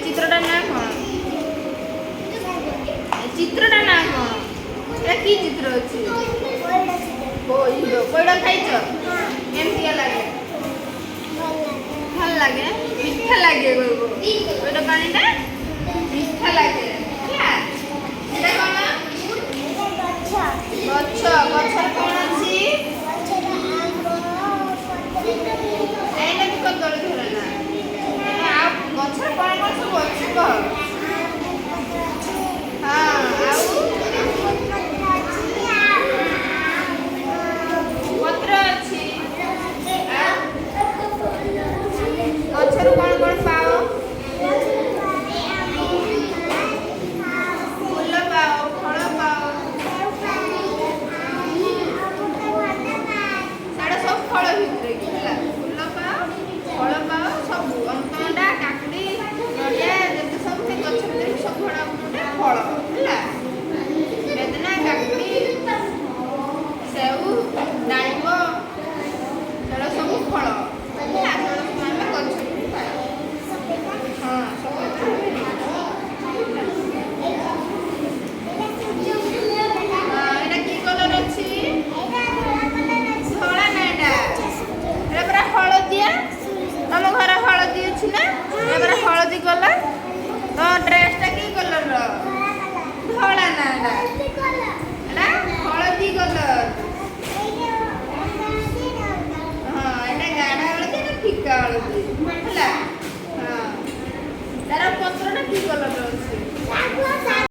ଚିତ୍ରଟା ନା କ'ଣ? ଚିତ୍ରଟା ନା କ'ଣ? ଏଟା କି ଚିତ୍ର ଅଛି? ପଇଡ଼ ଖାଇଛ? କେମିତିକା ଲାଗେ? ଭଲ ଲାଗେ, ମିଠା ଲାଗେ। ପଇଡ଼ ପାଣିଟା ମିଠା ଲାଗେ ହେଲା। ଏଇଟା କ'ଣ? ଗଛ। ଗଛରେ କ'ଣ ଅଛି? ଏଇଟା ବି କଦଳୀ ଧରେ ନା। ଆଉ ଗଛରେ କ'ଣ କ'ଣ ସବୁ ଅଛି କହ? ହଁ, ଆଉ ପତ୍ର ଅଛି। ଗଛରୁ କ'ଣ କ'ଣ ପାଅ? ଫୁଲ ପାଅ, ଫଳ ପାଅ। ସେଟା ସବୁ ଫଳ ଭିତରେ କି ହେଲା। ଫୁଲ ପାଅ, ଫଳ ପାଅ, ସବୁ ଅମୃତଭଣ୍ଡା, କାକୁଡ଼ି, ନଡ଼ିଆ ଯେତେ ସବୁ ସେ ଗଛ ଭିତରେ ସବୁ ଗୁଡ଼ା ଗୋଟେ ଫଳ ହେଲା। ବେଦନା, କାକୁଡ଼ି, ସେଉ, ଡାଳିମ୍ବ ସେଗୁଡ଼ା ସବୁ ଫଳ ହେଲା। ସେଗୁଡ଼ା ସବୁ ଆମେ ଗଛରୁ ପାଉ। ହଁ, ଏଇଟା କି କଲର ଅଛି? ଧଳା ନା ଏଇଟା? ଏଇଟା ପୁରା ହଳଦିଆ। ତମ ଘର ହଳଦୀ ଅଛି ନା? ଏଇଟା ପୁରା ହଳଦୀ କଲର। ତମ ଡ୍ରେସଟା କି କଲର? ଧଳା ନା ଏଇଟା? ଏଇଟା ହଳଦୀ କଲର। ହଁ, ଏଇଟା ଗାଢ଼ ହଳଦୀ, ଏଇଟା ଫିକା ହଳଦୀ ହେଲା। ହଁ, ତାର ପତ୍ରଟା କି କଲର ଅଛି?